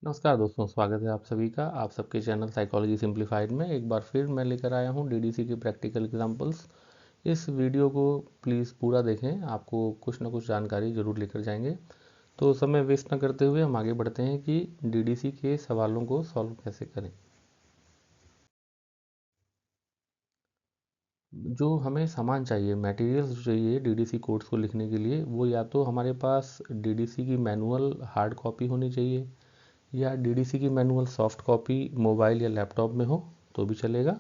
नमस्कार दोस्तों, स्वागत है आप सभी का आप सबके चैनल साइकोलॉजी सिंप्लीफाइड में। एक बार फिर मैं लेकर आया हूँ डीडीसी की प्रैक्टिकल एग्जांपल्स। इस वीडियो को प्लीज़ पूरा देखें, आपको कुछ ना कुछ जानकारी ज़रूर लेकर जाएंगे। तो समय वेस्ट न करते हुए हम आगे बढ़ते हैं कि डीडीसी के सवालों को सॉल्व कैसे करें। जो हमें सामान चाहिए, मटेरियल्स जो चाहिए डीडीसी कोड्स को लिखने के लिए, वो या तो हमारे पास डीडीसी की मैनुअल हार्ड कॉपी होनी चाहिए या डीडीसी की मैनुअल सॉफ्ट कॉपी मोबाइल या लैपटॉप में हो तो भी चलेगा।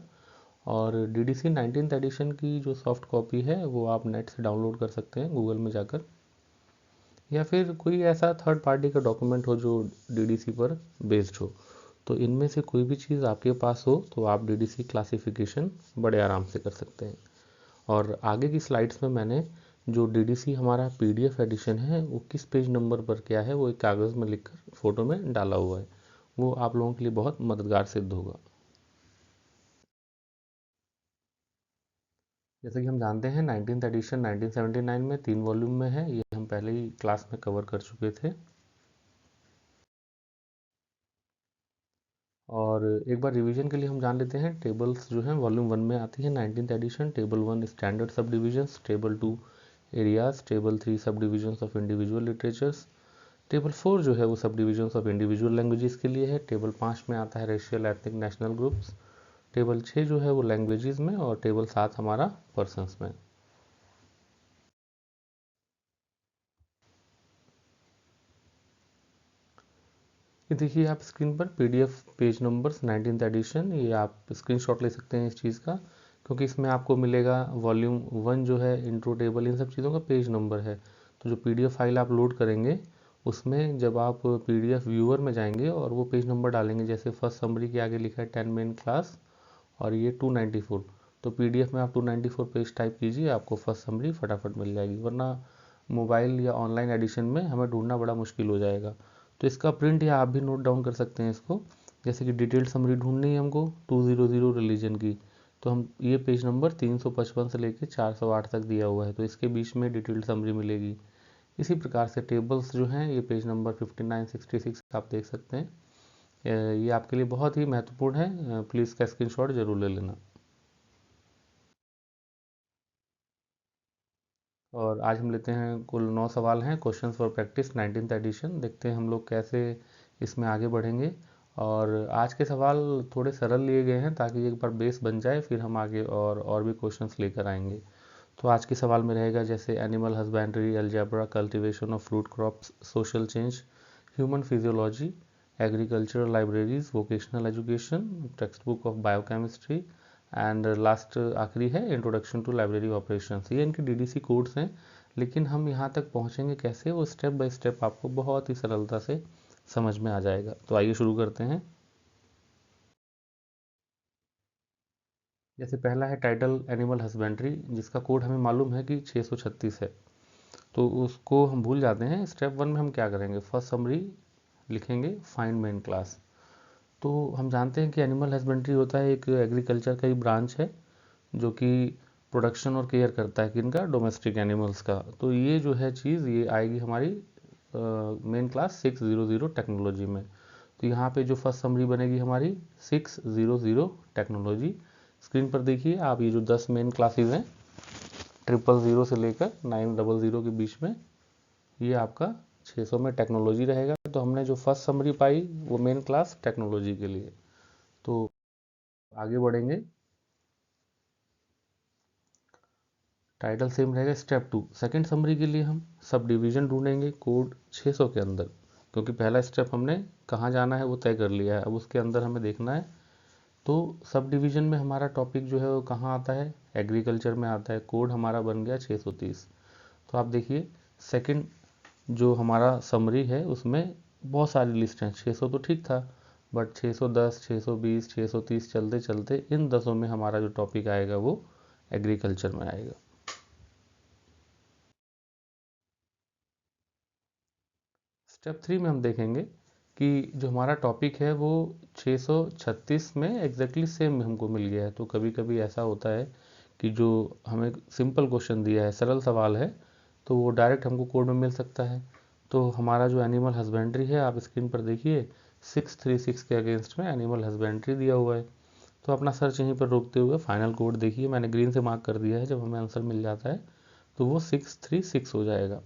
और डीडीसी 19th एडिशन की जो सॉफ्ट कॉपी है वो आप नेट से डाउनलोड कर सकते हैं गूगल में जाकर, या फिर कोई ऐसा थर्ड पार्टी का डॉक्यूमेंट हो जो डीडीसी पर बेस्ड हो। तो इनमें से कोई भी चीज़ आपके पास हो तो आप डीडीसी क्लासिफिकेशन बड़े आराम से कर सकते हैं। और आगे की स्लाइड्स में मैंने जो डीडीसी हमारा पीडीएफ एडिशन है वो किस पेज नंबर पर क्या है वो एक कागज़ में लिखकर फ़ोटो में डाला हुआ है। वो आप लोगों के लिए बहुत मददगार सिद्ध होगा। जैसे कि हम जानते हैं 19th एडिशन 1979 में 3 वॉल्यूम में है। ये हम पहले ही क्लास में कवर कर चुके थे। और एक बार रिवीजन के लिए हम जान लेते हैं टेबल्स जो हैं वॉल्यूम 1 में आती है 19th एडिशन। टेबल 1 स्टैंडर्ड सब डिविजन्स, टेबल 2 एरियाज, टेबल 3 सब divisions of individual literatures, table 4 जो है वो सब डिविजन्स ऑफ इंडिविजुअल लैंग्वेजेस के लिए है। टेबल 5 में आता है racial ethnic national groups. Table 6 जो है वो लैंग्वेजेस में, और टेबल 7 हमारा पर्सन्स में। ये देखिए आप स्क्रीन पर PDF page numbers 19th addition, ये आप स्क्रीनशॉट ले सकते हैं इस चीज़ का, क्योंकि इसमें आपको मिलेगा वॉल्यूम 1 जो है इंट्रो टेबल इन सब चीज़ों का पेज नंबर है। तो जो पीडीएफ फाइल आप लोड करेंगे उसमें जब आप पीडीएफ व्यूअर में जाएंगे और वो पेज नंबर डालेंगे, जैसे फर्स्ट समरी के आगे लिखा है 10 मेन क्लास और ये 294, तो पीडीएफ में आप 294 पेज टाइप कीजिए, आपको फर्स्ट समरी फटाफट मिल जाएगी। वरना मोबाइल या ऑनलाइन एडिशन में हमें ढूंढना बड़ा मुश्किल हो जाएगा। तो इसका प्रिंट या आप भी नोट डाउन कर सकते हैं इसको। जैसे कि डिटेल्ड समरी ढूंढनी है हमको 200 रिलीजन की, तो हम ये पेज नंबर 355 से लेकर 408 तक दिया हुआ है, तो इसके बीच में डिटेल्ड समरी मिलेगी। इसी प्रकार से टेबल्स जो हैं ये पेज नंबर 59 66 आप देख सकते हैं। ये आपके लिए बहुत ही महत्वपूर्ण है, प्लीज़ इसका स्क्रीनशॉट जरूर ले लेना। और आज हम लेते हैं कुल 9 सवाल हैं, questions for practice 19th addition. देखते हैं हम लोग कैसे इसमें आगे बढ़ेंगे। और आज के सवाल थोड़े सरल लिए गए हैं ताकि एक बार बेस बन जाए, फिर हम आगे और भी क्वेश्चंस लेकर आएंगे। तो आज के सवाल में रहेगा जैसे animal husbandry, algebra, cultivation of fruit crops, social change, human physiology, agricultural libraries, vocational education, text book of biochemistry, and last आखिरी है इंट्रोडक्शन टू लाइब्रेरी ऑपरेशंस। ये इनके डीडीसी कोड्स हैं, लेकिन हम यहाँ तक पहुँचेंगे कैसे वो स्टेप बाय स्टेप आपको बहुत ही सरलता से समझ में आ जाएगा। तो आइए शुरू करते हैं। जैसे पहला है टाइटल एनिमल हस्बेंड्री, जिसका कोड हमें मालूम है कि 636 है, तो उसको हम भूल जाते हैं। स्टेप 1 में हम क्या करेंगे, फर्स्ट समरी लिखेंगे, फाइंड मेन क्लास। तो हम जानते हैं कि एनिमल हस्बेंड्री होता है एक एग्रीकल्चर का ही ब्रांच है जो कि प्रोडक्शन और केयर करता है किनका, डोमेस्टिक एनिमल्स का। तो ये जो है चीज़ ये आएगी हमारी मेन क्लास 600 टेक्नोलॉजी में। तो यहाँ पे जो फर्स्ट समरी बनेगी हमारी 600 टेक्नोलॉजी। स्क्रीन पर देखिए आप, ये जो 10 मेन क्लासेज हैं 000 से लेकर 900 के बीच में, ये आपका 600 में टेक्नोलॉजी रहेगा। तो हमने जो फर्स्ट समरी पाई वो मेन क्लास टेक्नोलॉजी के लिए। तो आगे बढ़ेंगे, टाइटल सेम रहेगा। स्टेप 2 सेकंड समरी के लिए हम सब डिवीजन ढूंढेंगे कोड 600 के अंदर, क्योंकि पहला स्टेप हमने कहाँ जाना है वो तय कर लिया है, अब उसके अंदर हमें देखना है। तो सब डिवीजन में हमारा टॉपिक जो है वो कहाँ आता है, एग्रीकल्चर में आता है। कोड हमारा बन गया 630। तो आप देखिए सेकंड जो हमारा समरी है उसमें बहुत सारी लिस्ट हैं। 600 तो ठीक था, बट 610, 620, 630 चलते चलते इन 10 में हमारा जो टॉपिक आएगा वो एग्रीकल्चर में आएगा। स्टेप 3 में हम देखेंगे कि जो हमारा टॉपिक है वो 636 में एग्जैक्टली सेम हमको मिल गया है। तो कभी कभी ऐसा होता है कि जो हमें सिंपल क्वेश्चन दिया है, सरल सवाल है, तो वो डायरेक्ट हमको कोड में मिल सकता है। तो हमारा जो एनिमल हस्बेंड्री है, आप स्क्रीन पर देखिए 636 के अगेंस्ट में एनिमल हस्बेंड्री दिया हुआ है। तो अपना सर्च यहीं पर रोकते हुए फाइनल कोड देखिए, मैंने ग्रीन से मार्क कर दिया है, जब हमें आंसर मिल जाता है तो वो 636 हो जाएगा।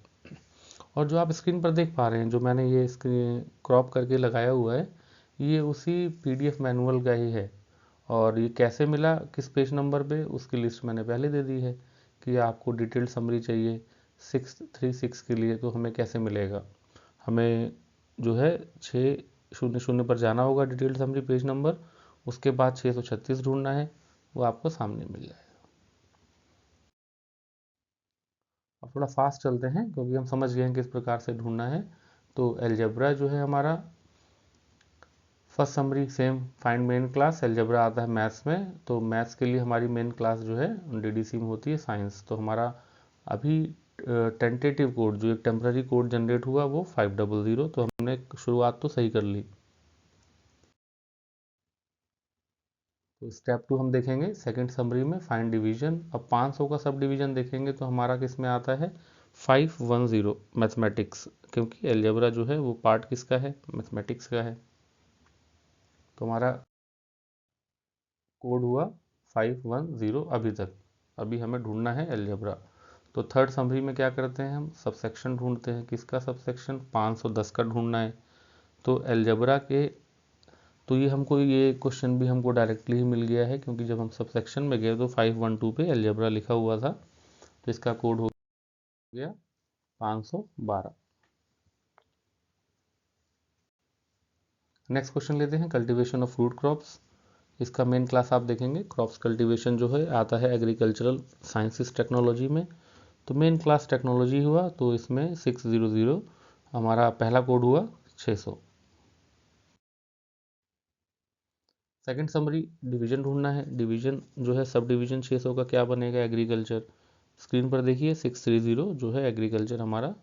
और जो आप स्क्रीन पर देख पा रहे हैं, जो मैंने ये स्क्रीन क्रॉप करके लगाया हुआ है, ये उसी पीडीएफ मैनुअल का ही है। और ये कैसे मिला, किस पेज नंबर पे, उसकी लिस्ट मैंने पहले दे दी है कि आपको डिटेल्ड समरी चाहिए 636 के लिए, तो हमें कैसे मिलेगा। हमें जो है 600 पर जाना होगा, डिटेल्ड समरी पेज नंबर, उसके बाद 636 ढूंढना है, वो आपको सामने मिल जाएगा। अब थोड़ा फास्ट चलते हैं क्योंकि हम समझ गए हैं किस प्रकार से ढूंढना है। तो एलजेब्रा जो है हमारा first summary same, find main class. Algebra आता है मैथ्स में, तो मैथ्स के लिए हमारी मेन क्लास जो है डीडीसी में होती है साइंस। तो हमारा अभी टेंटेटिव कोड, जो एक टेम्पररी कोड जनरेट हुआ, वो 500, तो हमने शुरुआत तो सही कर ली। तो स्टेप 2 हम देखेंगे सेकंड समरी में, फाइंड डिवीजन। अब 500 का सब डिवीजन देखेंगे तो हमारा किस में आता है, 510 मैथमेटिक्स, क्योंकि एलजेब्रा जो है वो पार्ट किसका है, मैथमेटिक्स का है। तो हमारा कोड हुआ 510 अभी तक। अभी हमें ढूंढना है एलजेब्रा। तो थर्ड समरी में क्या करते हैं, हम सबसेक्शन ढूंढते हैं। किसका सबसेक्शन, 510 का ढूंढना है। तो एलजेब्रा के, तो ये हमको, ये क्वेश्चन भी हमको डायरेक्टली ही मिल गया है, क्योंकि जब हम सबसेक्शन में गए तो 512 पे एलजेब्रा लिखा हुआ था। तो इसका कोड हो गया 512। नेक्स्ट क्वेश्चन लेते हैं, कल्टीवेशन ऑफ फ्रूट क्रॉप्स। इसका मेन क्लास आप देखेंगे, क्रॉप्स कल्टीवेशन जो है आता है एग्रीकल्चरल साइंसेस टेक्नोलॉजी में। तो मेन क्लास टेक्नोलॉजी हुआ, तो इसमें 600 हमारा पहला कोड हुआ 600। सेकंड समरी, डिवीजन ढूंढना है। डिवीजन जो है सब डिवीजन 600 का क्या बनेगा, एग्रीकल्चर। स्क्रीन पर देखिए 630 जो है एग्रीकल्चर हमारा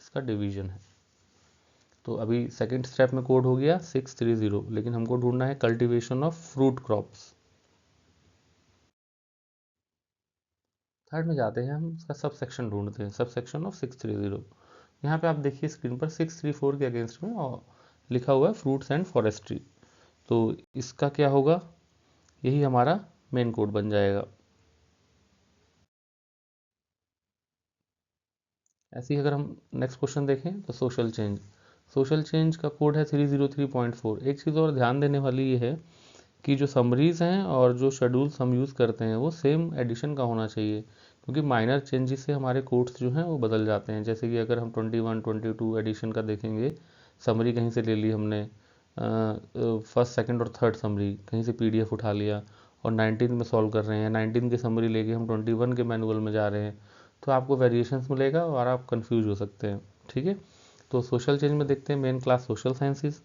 इसका डिवीजन है। तो अभी सेकंड स्टेप में कोड हो गया 630, लेकिन हमको ढूंढना है cultivation of fruit crops. Third में जाते हैं, हम इसका सब सेक्शन ढूंढते हैं, सब सेक्शन ऑफ 630। यहाँ पे आप देखिए स्क्रीन पर 634 के अगेंस्ट में और लिखा हुआ है फ्रूट्स एंड फॉरेस्ट्री। तो इसका क्या होगा, यही हमारा मेन कोड बन जाएगा। ऐसे ही अगर हम नेक्स्ट क्वेश्चन देखें तो सोशल चेंज। सोशल चेंज का कोड है 303.4। एक चीज़ और ध्यान देने वाली ये है कि जो समरीज हैं और जो शेड्यूल्स हम यूज़ करते हैं वो सेम एडिशन का होना चाहिए, क्योंकि माइनर चेंजेस से हमारे कोड्स जो हैं वो बदल जाते हैं। जैसे कि अगर हम 21 22 एडिशन का देखेंगे, समरी कहीं से ले ली हमने, फर्स्ट सेकंड और थर्ड समरी कहीं से पीडीएफ उठा लिया, और 19 में सॉल्व कर रहे हैं, 19 की समरी लेके हम 21 के मैनुअल में जा रहे हैं, तो आपको वेरिएशंस मिलेगा और आप कंफ्यूज हो सकते हैं। ठीक है, तो सोशल चेंज में देखते हैं main class social sciences.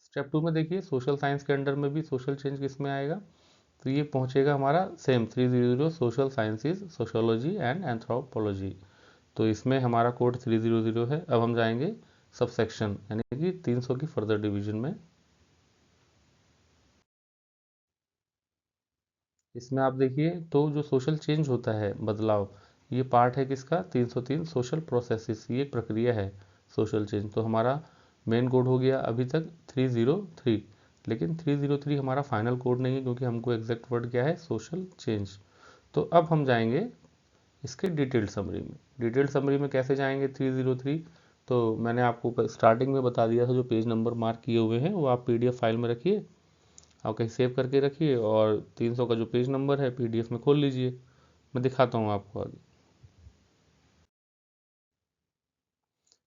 Step 2 में देखिए सोशल साइंस के अंडर में भी सोशल चेंज किस में आएगा, तो ये पहुंचेगा हमारा same 300 social sciences, sociology and anthropology. तो इसमें हमारा कोड 300 है। अब हम जाएंगे सब सेक्शन, यानी कि 300 की फर्दर डिवीजन में। इसमें आप देखिए तो जो सोशल चेंज होता है, बदलाव, ये पार्ट है किसका, 303 सोशल प्रोसेसेस, ये एक प्रक्रिया है सोशल चेंज। तो हमारा मेन कोड हो गया अभी तक 303, लेकिन 303 हमारा फाइनल कोड नहीं है, क्योंकि हमको एग्जैक्ट वर्ड क्या है, सोशल चेंज। तो अब हम जाएंगे इसके डिटेल्ड समरी में। डिटेल्ड समरी में कैसे जाएंगे 303, तो मैंने आपको स्टार्टिंग में बता दिया था, जो पेज नंबर मार्क किए हुए हैं वो आप पीडीएफ फाइल में रखिए, आप कहीं सेव करके रखिए, और 300 का जो पेज नंबर है पीडीएफ में खोल लीजिए। मैं दिखाता हूँ आपको आगे।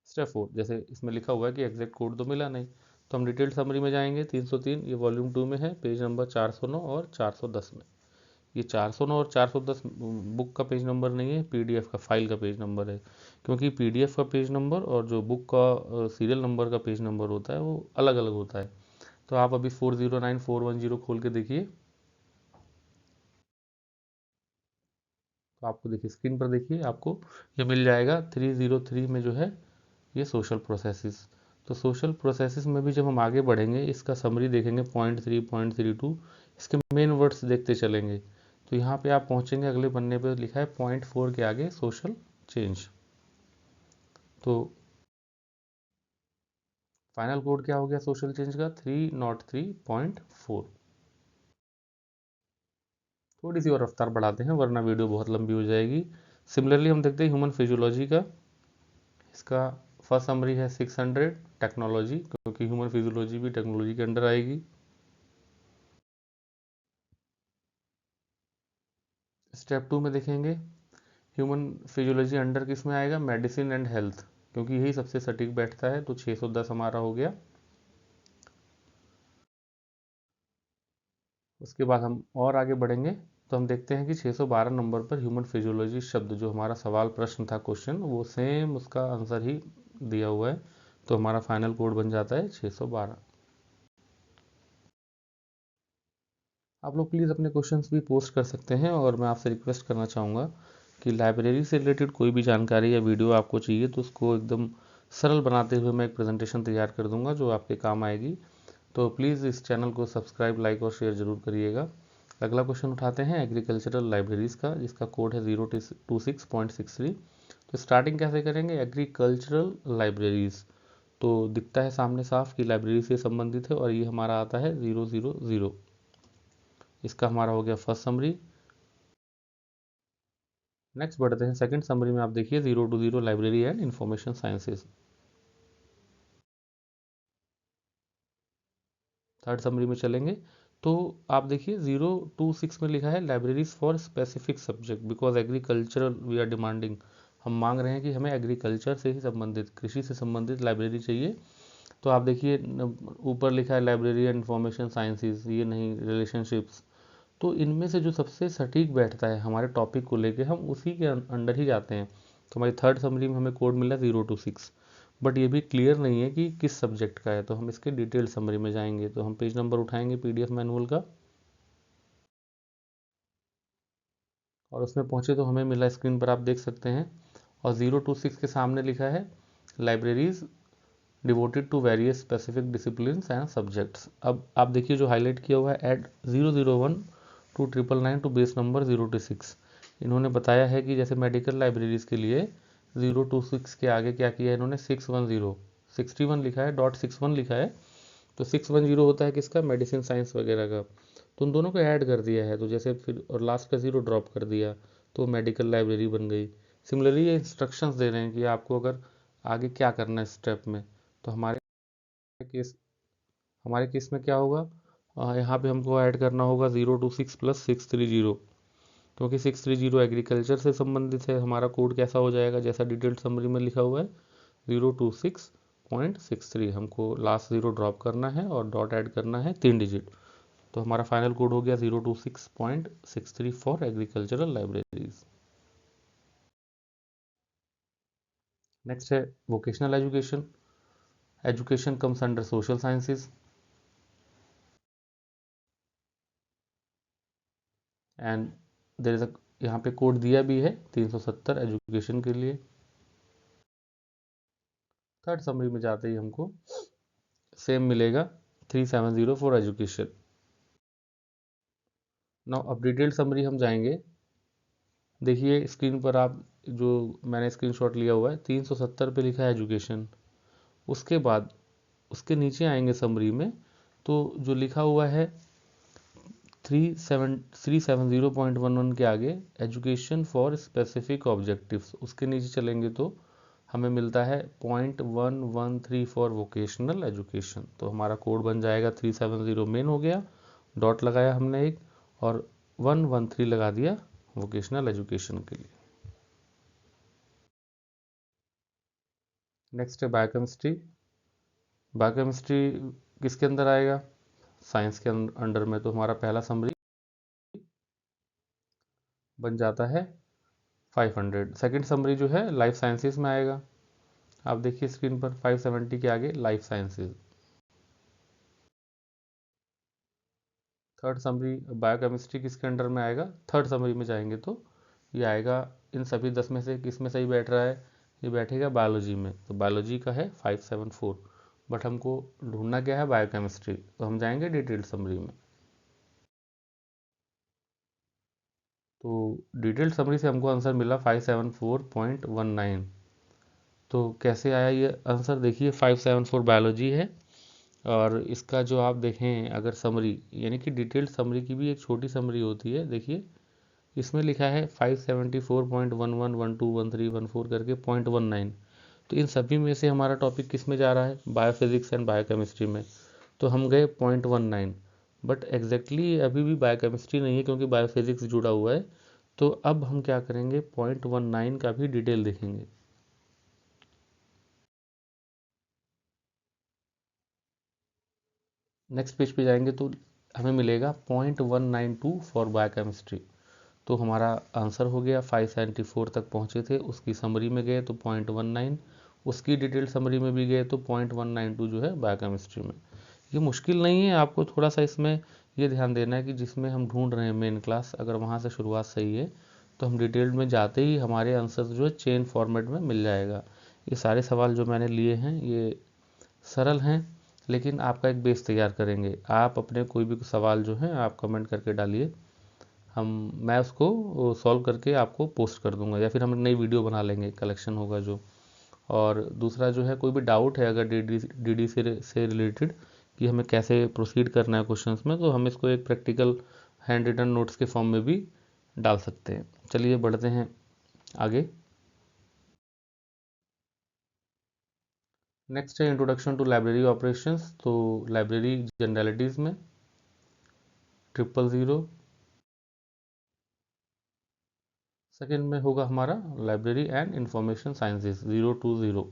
स्टेप 4, जैसे इसमें लिखा हुआ है कि एग्जैक्ट कोड तो मिला नहीं, तो हम डिटेल्ड समरी में जाएंगे। 303 ये वॉल्यूम 2 में है, पेज नंबर 409 और 410 में। ये 409 और 410 बुक का पेज नंबर नहीं है, पीडीएफ का, फाइल का पेज नंबर है, क्योंकि पीडीएफ का पेज नंबर और जो बुक का सीरियल नंबर का पेज नंबर होता है वो अलग अलग होता है। तो आप अभी 409 410 खोल के देखिए, तो आपको देखिए स्क्रीन पर देखिए, आपको ये मिल जाएगा 303 में जो है ये सोशल प्रोसेसेस। तो सोशल प्रोसेसेस में भी जब हम आगे बढ़ेंगे, इसका समरी देखेंगे 0.3 0.32, इसके मेन वर्ड्स देखते चलेंगे। तो यहाँ पे आप पहुँचेंगे, अगले पन्ने पे लिखा है 0.4 के आगे सोशल चेंज। तो फाइनल कोड क्या हो गया सोशल चेंज का? 303.4। थोड़ी सी और रफ्तार बढ़ाते हैं वरना वीडियो बहुत लंबी हो जाएगी। सिमिलरली हम देखते हैं ह्यूमन फिजियोलॉजी का। इसका फर्स्ट समरी है 600 टेक्नोलॉजी, क्योंकि ह्यूमन फिजियोलॉजी भी टेक्नोलॉजी के अंडर आएगी। स्टेप 2 में देखेंगे ह्यूमन फिजियोलॉजी अंडर किस में आएगा? मेडिसिन एंड हेल्थ, क्योंकि यही सबसे सटीक बैठता है। तो 610 हमारा हो गया। उसके बाद हम और आगे बढ़ेंगे तो हम देखते हैं कि 612 नंबर पर ह्यूमन फिजियोलॉजी शब्द, जो हमारा सवाल प्रश्न था क्वेश्चन, वो सेम उसका आंसर ही दिया हुआ है। तो हमारा फाइनल कोड बन जाता है 612। आप लोग प्लीज़ अपने क्वेश्चंस भी पोस्ट कर सकते हैं, और मैं आपसे रिक्वेस्ट करना चाहूँगा कि लाइब्रेरी से रिलेटेड कोई भी जानकारी या वीडियो आपको चाहिए तो उसको एकदम सरल बनाते हुए मैं एक प्रेजेंटेशन तैयार कर दूंगा जो आपके काम आएगी। तो प्लीज़ इस चैनल को सब्सक्राइब, लाइक और शेयर जरूर करिएगा। अगला क्वेश्चन उठाते हैं एग्रीकल्चरल लाइब्रेरीज़ का, जिसका कोड है 026.63। तो स्टार्टिंग कैसे करेंगे? एग्रीकल्चरल लाइब्रेरीज़ तो दिखता है सामने साफ कि लाइब्रेरी से संबंधित है, और ये हमारा आता है 000। इसका हमारा हो गया फर्स्ट समरी। नेक्स्ट बढ़ते हैं सेकंड समरी में। आप देखिए 020 library and information sciences. Third summary में चलेंगे तो आप देखिए 026 में लिखा है libraries for specific subject, because agricultural we are demanding. हम मांग रहे हैं कि हमें एग्रीकल्चर से ही संबंधित, कृषि से संबंधित लाइब्रेरी चाहिए। तो आप देखिए ऊपर लिखा है लाइब्रेरी एंड इंफॉर्मेशन साइंसेज, ये नहीं, रिलेशनशिप्स। तो इनमें से जो सबसे सटीक बैठता है हमारे टॉपिक को लेके, हम उसी के अंडर ही जाते हैं। तो हमारी थर्ड समरी में हमें कोड मिला 026, बट ये भी क्लियर नहीं है कि किस सब्जेक्ट का है, तो हम इसके डिटेल समरी में जाएंगे। तो हम पेज नंबर उठाएंगे पीडीएफ मैनुअल का, और उसमें पहुंचे तो हमें मिला, स्क्रीन पर आप देख सकते हैं। और 026 के सामने लिखा है libraries devoted to various specific discipline and subjects. अब आप देखिए जो हाईलाइट किया हुआ है, add 001 to 999 to base number 026। इन्होंने बताया है कि जैसे मेडिकल लाइब्रेरीज के लिए 026 के आगे क्या किया है इन्होंने? 610 61 लिखा है, .61 लिखा है। तो 610 होता है किसका? मेडिसिन साइंस वगैरह का। तो उन दोनों को ऐड कर दिया है, तो जैसे फिर और लास्ट का 0 ड्रॉप कर दिया, तो मेडिकल लाइब्रेरी बन गई। सिमिलरली ये इंस्ट्रक्शंस दे रहे हैं कि आपको अगर आगे क्या करना है स्टेप में। तो केस हमारे केस में क्या होगा? यहाँ पे हमको ऐड करना होगा 026 प्लस 630, क्योंकि 630 एग्रीकल्चर से संबंधित है। हमारा कोड कैसा हो जाएगा? जैसा डिटेल्ड समरी में लिखा हुआ है 026.63। हमको लास्ट 0 ड्रॉप करना है और डॉट ऐड करना है 3 डिजिट। तो हमारा फाइनल कोड हो गया 026.63 फॉर एग्रीकल्चरल लाइब्रेरीज। नेक्स्ट है vocational education. Education comes under social sciences, and there is a, यहाँ पे कोड दिया भी है 370 एजुकेशन के लिए। थर्ड समरी में जाते ही हमको सेम मिलेगा 370 फॉर एजुकेशन। नाउ अब डिटेल्ड समरी हम जाएंगे। देखिए स्क्रीन पर आप, जो मैंने स्क्रीनशॉट लिया हुआ है, 370 पे लिखा है एजुकेशन। उसके बाद उसके नीचे आएंगे समरी में, तो जो लिखा हुआ है 370.11 के आगे एजुकेशन फॉर स्पेसिफिक ऑब्जेक्टिव्स, उसके नीचे चलेंगे तो हमें मिलता है 0.113 फॉर वोकेशनल एजुकेशन। तो हमारा कोड बन जाएगा 370 मेन हो गया, डॉट लगाया हमने एक, और 113 लगा दिया वोकेशनल एजुकेशन के लिए। नेक्स्ट है बायोकेमिस्ट्री। बायोकेमिस्ट्री किसके अंदर आएगा? साइंस के अंडर में। तो हमारा पहला समरी बन जाता है 500। सेकंड समरी जो है लाइफ साइंसेज में आएगा। आप देखिए स्क्रीन पर 570 के आगे life sciences. Third summary biochemistry किसके अंडर में आएगा? थर्ड समरी में जाएंगे तो ये आएगा, इन सभी 10 में से किस में सही बैठ रहा है? ये बैठेगा बायोलॉजी में। तो बायोलॉजी का है 574, बट हमको ढूंढना क्या है? बायोकेमिस्ट्री। तो हम जाएंगे डिटेल्ड समरी में। तो डिटेल्ड समरी से हमको आंसर मिला 574.19। तो कैसे आया ये आंसर, देखिए 574 बायोलॉजी है, और इसका जो आप देखें अगर समरी, यानी कि डिटेल्ड समरी की भी एक छोटी समरी होती है, देखिए इसमें लिखा है 574.11, 12, 13, 14 करके 0.19। तो इन सभी में से हमारा टॉपिक किस में जा रहा है, बायोफिजिक्स एंड बायोकेमिस्ट्री में, तो हम गए 0.19। बट एग्जैक्टली अभी भी बायोकेमिस्ट्री नहीं है क्योंकि बायोफिजिक्स जुड़ा हुआ है। तो अब हम क्या करेंगे, 0.19 का भी डिटेल देखेंगे। नेक्स्ट पेज पे जाएंगे तो हमें मिलेगा 0.192 फॉर बायोकेमिस्ट्री। तो हमारा आंसर हो गया, 574 तक पहुंचे थे, उसकी समरी में गए तो 0.19, उसकी डिटेल समरी में भी गए तो 0.192 जो है बायोकेमिस्ट्री में। ये मुश्किल नहीं है, आपको थोड़ा सा इसमें ये ध्यान देना है कि जिसमें हम ढूंढ रहे हैं मेन क्लास, अगर वहाँ से शुरुआत सही है तो हम डिटेल्ड में जाते ही हमारे आंसर जो है चेन फॉर्मेट में मिल जाएगा। ये सारे सवाल जो मैंने लिए हैं ये सरल हैं, लेकिन आपका एक बेस तैयार करेंगे। आप अपने कोई भी सवाल जो है आप कमेंट करके डालिए, हम मैं उसको सॉल्व करके आपको पोस्ट कर दूंगा, या फिर हम नई वीडियो बना लेंगे, कलेक्शन होगा जो। और दूसरा जो है, कोई भी डाउट है अगर डीडी से रिलेटेड कि हमें कैसे प्रोसीड करना है क्वेश्चंस में, तो हम इसको एक प्रैक्टिकल हैंड रिटन नोट्स के फॉर्म में भी डाल सकते हैं। चलिए बढ़ते हैं आगे। नेक्स्ट है इंट्रोडक्शन टू लाइब्रेरी ऑपरेशंस। तो लाइब्रेरी जनरलिटीज़ में 000। सेकेंड में होगा हमारा library and information sciences 020।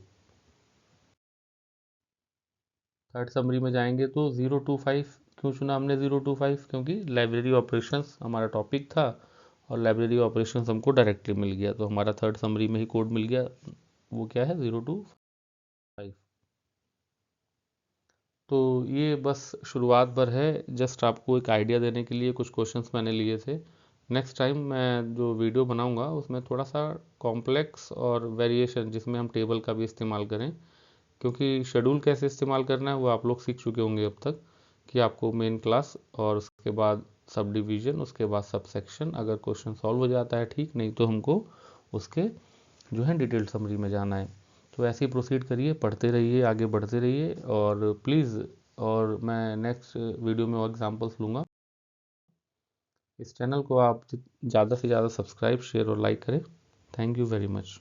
Third summary में जाएंगे तो 025। क्यों चुना हमने 025, क्योंकि लाइब्रेरी ऑपरेशंस हमारा टॉपिक था और लाइब्रेरी ऑपरेशंस हमको डायरेक्टली मिल गया, तो हमारा थर्ड समरी में ही कोड मिल गया, वो क्या है 025। तो ये बस शुरुआत भर है, जस्ट आपको एक आइडिया देने के लिए कुछ क्वेश्चंस मैंने लिए थे। नेक्स्ट टाइम मैं जो वीडियो बनाऊंगा उसमें थोड़ा सा कॉम्प्लेक्स और वेरिएशन, जिसमें हम टेबल का भी इस्तेमाल करें, क्योंकि शेड्यूल कैसे इस्तेमाल करना है वो आप लोग सीख चुके होंगे अब तक, कि आपको मेन क्लास और उसके बाद सब डिवीजन, उसके बाद सब सेक्शन, अगर क्वेश्चन सॉल्व हो जाता है ठीक, नहीं तो हमको उसके जो है डिटेल्ड समरी में जाना है। तो ऐसे ही प्रोसीड करिए, पढ़ते रहिए, आगे बढ़ते रहिए, और प्लीज़, और मैं नेक्स्ट वीडियो में और एग्जांपल्स लूँगा। इस चैनल को आप ज़्यादा से ज़्यादा सब्सक्राइब, शेयर और लाइक करें। Thank you very much.